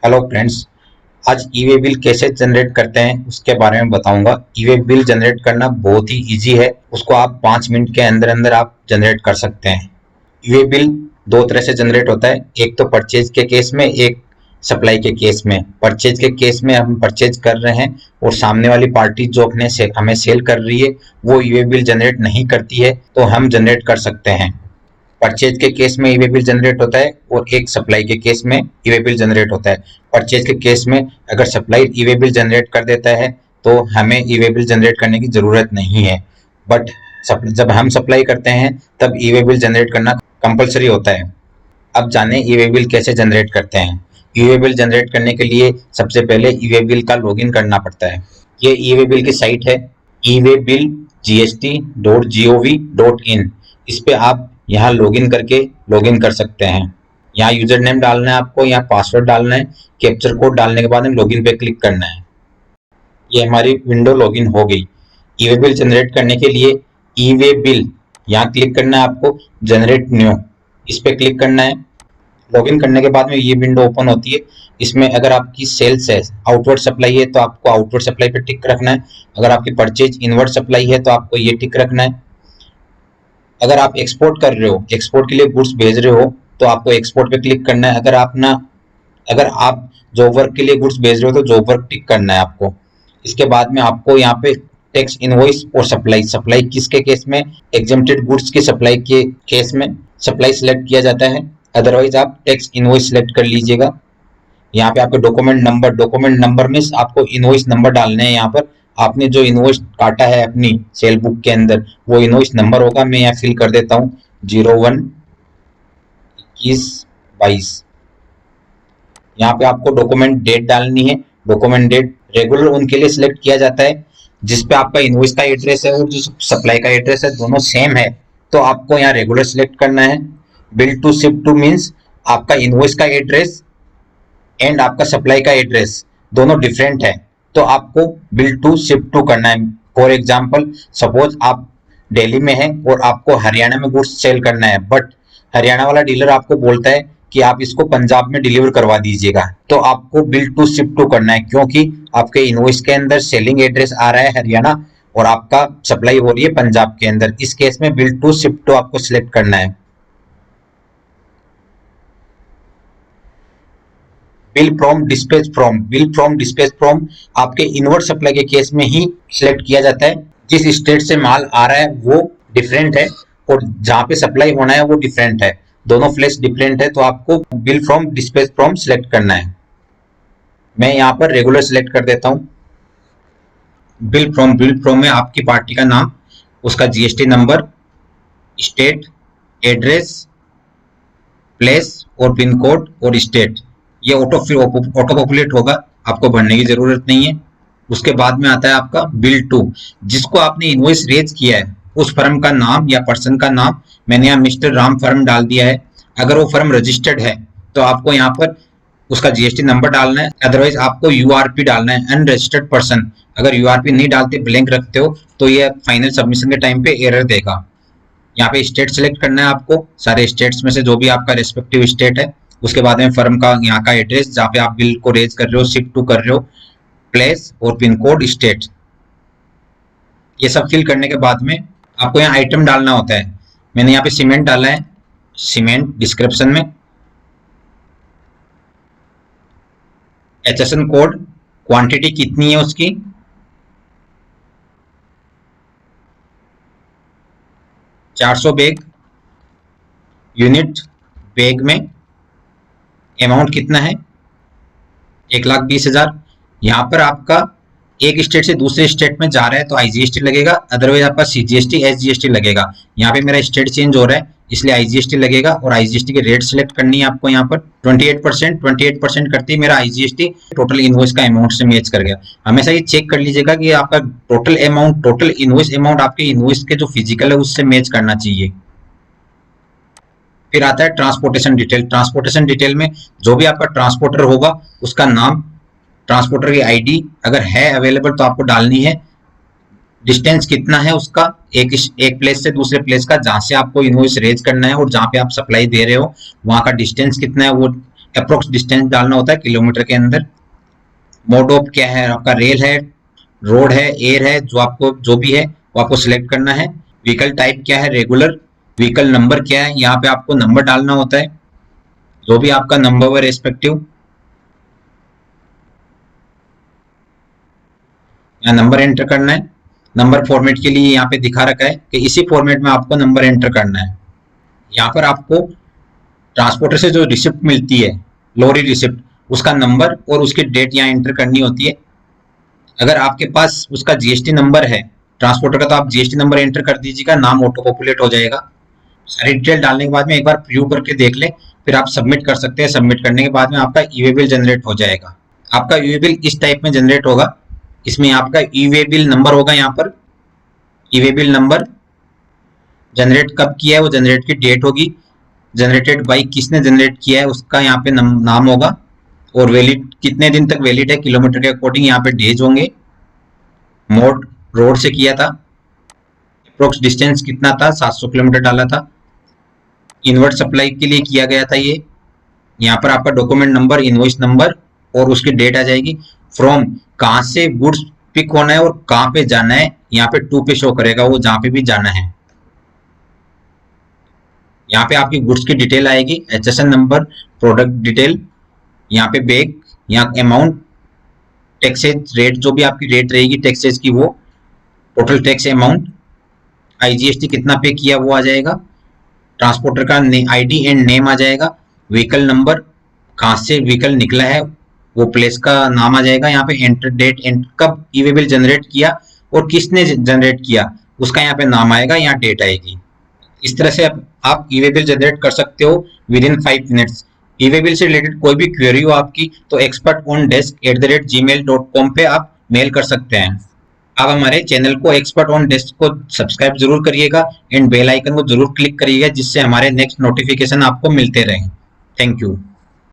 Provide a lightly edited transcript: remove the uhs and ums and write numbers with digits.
Hello friends. आज ई way bill कैसे generate करते हैं उसके बारे में बताऊंगा। ई वे बिल जनरेट करना बहुत ही इजी है। उसको आप 5 मिनट के अंदर अंदर आप जनरेट कर सकते हैं। ई वे बिल दो तरह से जनरेट होता है, एक तो परचेज के केस में, एक सप्लाई के केस में। परचेज के केस में हम परचेज कर रहे हैं और सामने वाली पार्टी जो हमें सेल कर रही है वो ई वे बिल जनरेट नहीं करती है तो हम जनरेट कर सकते हैं। परचेज के केस में ई वे बिल जनरेट होता है और एक सप्लाई के केस में ई वे बिल जनरेट होता है। परचेज के केस में अगर सप्लाई ई वे बिल जनरेट कर देता है तो हमें ई वे बिल जनरेट करने की जरूरत नहीं है, बट जब हम सप्लाई करते हैं तब ई वे बिल जनरेट करना कंपलसरी होता है। अब जाने ई वे बिल कैसे जनरेट करते हैं। ई वे बिल जनरेट करने के लिए सबसे पहले ई वे बिल का लॉगिन करना पड़ता है। ये ई वे बिल की साइट है eWayBillGST.gov.in। इस पे आप यहाँ लॉगिन करके लॉगिन कर सकते हैं। यहाँ यूजर नेम डालना है आपको, यहाँ पासवर्ड डालना है, कैप्चर कोड डालने के बाद में लॉगिन पे क्लिक करना है। ये हमारी विंडो लॉगिन हो गई। ई वे बिल जनरेट करने के लिए ई वे बिल यहाँ क्लिक करना है आपको, जनरेट न्यू इस पे क्लिक करना है। लॉगिन करने के बाद में ये विंडो ओपन होती है। इसमें अगर आपकी सेल्स है, आउटवर्ड सप्लाई है तो आपको आउटवर्ड सप्लाई पे टिक रखना है। अगर आपकी परचेज इनवर्ड सप्लाई है तो आपको ये टिक रखना है। अगर आप एक्सपोर्ट कर रहे हो, एक्सपोर्ट के लिए गुड्स भेज रहे हो तो आपको एक्सपोर्ट पे क्लिक करना है। अगर आप जॉब वर्क के लिए गुड्स भेज रहे हो तो जॉब वर्क टिक करना है आपको। इसके बाद में आपको यहाँ पे टैक्स इनवॉइस और सप्लाई किसके केस में, एग्जेम्प्टेड गुड्स की सप्लाई के केस में सप्लाई सिलेक्ट किया जाता है, अदरवाइज आप टैक्स इनवॉइस सिलेक्ट कर लीजिएगा। यहाँ पे आपके डॉक्यूमेंट नंबर में आपको इनवॉइस नंबर डालने हैं। यहाँ पर आपने जो इनवॉइस काटा है अपनी सेल बुक के अंदर वो इनवॉइस नंबर होगा। मैं यहाँ फिल कर देता हूँ 01-21-22। यहाँ पे आपको डॉक्यूमेंट डेट डालनी है। डॉक्यूमेंट डेट रेगुलर उनके लिए सिलेक्ट किया जाता है जिसपे आपका इनवॉइस का एड्रेस है और जो सप्लाई का एड्रेस है दोनों सेम है तो आपको यहाँ रेगुलर सिलेक्ट करना है। Bill to ship to means आपका इनवॉइस का एड्रेस एंड आपका सप्लाई का एड्रेस दोनों डिफरेंट है तो आपको बिल टू शिप टू करना है। फॉर एग्जांपल सपोज आप दिल्ली में हैं और आपको हरियाणा में गुड्स सेल करना है, बट हरियाणा वाला डीलर आपको बोलता है कि आप इसको पंजाब में डिलीवर करवा दीजिएगा तो आपको बिल टू शिप टू करना है, क्योंकि आपके इनवॉइस के अंदर सेलिंग एड्रेस आ रहा है हरियाणा और आपका सप्लाई हो रही है पंजाब के अंदर। इस केस में बिल टू शिप टू आपको सिलेक्ट करना है। बिल फ्रॉम डिस्पैच फ्रॉम आपके इनवर्ड सप्लाई के केस में ही सिलेक्ट किया जाता है। जिस स्टेट से माल आ रहा है वो डिफरेंट है और जहां पे सप्लाई होना है वो डिफरेंट है, दोनों फ्लैश डिफरेंट है तो आपको bill from dispatch from select करना है। मैं यहाँ पर रेगुलर सिलेक्ट कर देता हूँ। बिल फ्रॉम में आपकी पार्टी का नाम, उसका GST number, state, address, place और पिन कोड और स्टेट ये ऑटो पॉपुलेट होगा, आपको भरने की जरूरत नहीं है। उसके बाद में आता है आपका बिल टू, जिसको आपने इनवॉइस रेज किया है उस फर्म का नाम या पर्सन का नाम। मैंने यहाँ मिस्टर राम फर्म डाल दिया है। अगर वो फर्म रजिस्टर्ड है तो आपको यहाँ पर उसका जीएसटी नंबर डालना है, अदरवाइज आपको यूआरपी डालना है, अनरजिस्टर्ड पर्सन। अगर यूआरपी नहीं डालते ब्लैंक रखते हो तो ये फाइनल सबमिशन के टाइम पे एरर देगा। यहाँ पे स्टेट सिलेक्ट करना है आपको, सारे स्टेट्स में से जो भी आपका रेस्पेक्टिव स्टेट है। उसके बाद में फर्म का यहाँ का एड्रेस जहाँ पे आप बिल को रेज कर रहे हो, शिप टू कर रहे हो, प्लेस और पिन कोड, स्टेट, ये सब फिल करने के बाद में आपको यहाँ आइटम डालना होता है। मैंने यहाँ पे सीमेंट डाला है, सीमेंट डिस्क्रिप्शन में, HSN कोड, क्वांटिटी कितनी है उसकी, 400 बैग, यूनिट बैग में, अमाउंट कितना है 1,20,000। यहाँ पर आपका एक स्टेट से दूसरे स्टेट में जा रहा है तो आईजीएसटी लगेगा, अदरवाइज आपका सीजीएसटी एसजीएसटी लगेगा। यहाँ पे मेरा स्टेट चेंज हो रहा है इसलिए आईजीएसटी लगेगा और आईजीएसटी की रेट सिलेक्ट करनी है आपको। यहाँ पर 28% करती है मेरा आईजीएसटी टोटल इनवॉइस का अमाउंट से मैच कर गया। हमेशा ये चेक कर लीजिएगा कि आपका टोटल इनवॉइस अमाउंट आपके इनवॉइस के जो फिजिकल है उससे मैच करना चाहिए। फिर आता है ट्रांसपोर्टेशन डिटेल। ट्रांसपोर्टेशन डिटेल में जो भी आपका ट्रांसपोर्टर होगा उसका नाम, ट्रांसपोर्टर की आईडी अगर है अवेलेबल तो आपको डालनी है, डिस्टेंस कितना है उसका एक प्लेस से दूसरे प्लेस का, जहां से आपको इनवॉइस रेज करना है और जहां पे आप सप्लाई दे रहे हो वहां का डिस्टेंस कितना है वो अप्रोक्स डिस्टेंस डालना होता है किलोमीटर के अंदर। मोड ऑफ क्या है आपका, रेल है, रोड है, एयर है, जो आपको जो भी है वो आपको सिलेक्ट करना है। व्हीकल टाइप क्या है, रेगुलर। व्हीकल नंबर क्या है, यहाँ पे आपको नंबर डालना होता है, जो भी आपका नंबर व रेस्पेक्टिव, यहाँ नंबर एंटर करना है। नंबर फॉर्मेट के लिए यहाँ पे दिखा रखा है कि इसी फॉर्मेट में आपको नंबर एंटर करना है। यहाँ पर आपको ट्रांसपोर्टर से जो रिसिप्ट मिलती है, लॉरी रिसिप्ट, उसका नंबर और उसकी डेट यहाँ एंटर करनी होती है। अगर आपके पास उसका जीएसटी नंबर है ट्रांसपोर्टर का, तो आप जीएसटी नंबर एंटर कर दीजिएगा, नाम ऑटो पॉपुलेट हो जाएगा। सारी डिटेल डालने के बाद में एक बार प्रीव्यू करके देख ले, फिर आप सबमिट कर सकते हैं। सबमिट करने के बाद में आपका ई वे बिल जनरेट हो जाएगा। आपका ई वे बिल इस टाइप में जनरेट होगा। इसमें आपका ई वे बिल नंबर होगा, यहाँ पर ई वे बिल नंबर, जनरेट कब किया है वो जनरेट की डेट होगी, जनरेटेड बाई किसने जनरेट किया है उसका यहाँ पे नाम होगा, और वैलिड कितने दिन तक वैलिड है किलोमीटर के अकॉर्डिंग यहाँ पे डेज होंगे। मोड रोड से किया था, अप्रोक्स डिस्टेंस कितना था, 700 किलोमीटर डाला था। इनवर्ट सप्लाई के लिए किया गया था ये। यहाँ पर आपका डॉक्यूमेंट नंबर, इनवॉइस नंबर और उसकी डेट आ जाएगी। फ्रॉम कहाँ से गुड्स पिक होना है और कहाँ पे जाना है, यहाँ पे 2 पे शो करेगा वो जहाँ पे भी जाना है। यहाँ पे आपकी गुड्स की डिटेल आएगी, HSN नंबर, प्रोडक्ट डिटेल, यहाँ पे बैग, यहाँ अमाउंट, टैक्सेज रेट, जो भी आपकी रेट रहेगी टैक्सेज की वो, टोटल टैक्स अमाउंट, IGST कितना पे किया वो आ जाएगा, ट्रांसपोर्टर का ID एंड नेम आ जाएगा, व्हीकल नंबर, कहाँ से व्हीकल निकला है वो प्लेस का नाम आ जाएगा। यहाँ पे एंटर डेट, कब ई वे बिल जनरेट किया और किसने जनरेट किया उसका यहाँ पे नाम आएगा, यहाँ डेट आएगी। इस तरह से आप ई वे बिल जनरेट कर सकते हो with in 5 minutes. E way bill से रिलेटेड कोई भी क्वेरी हो आपकी तो expertondesk@gmail.com पे आप मेल कर सकते हैं। आप हमारे चैनल को एक्सपर्ट ऑन डेस्क को सब्सक्राइब जरूर करिएगा एंड बेल आइकन को जरूर क्लिक करिएगा, जिससे हमारे नेक्स्ट नोटिफिकेशन आपको मिलते रहें। Thank you.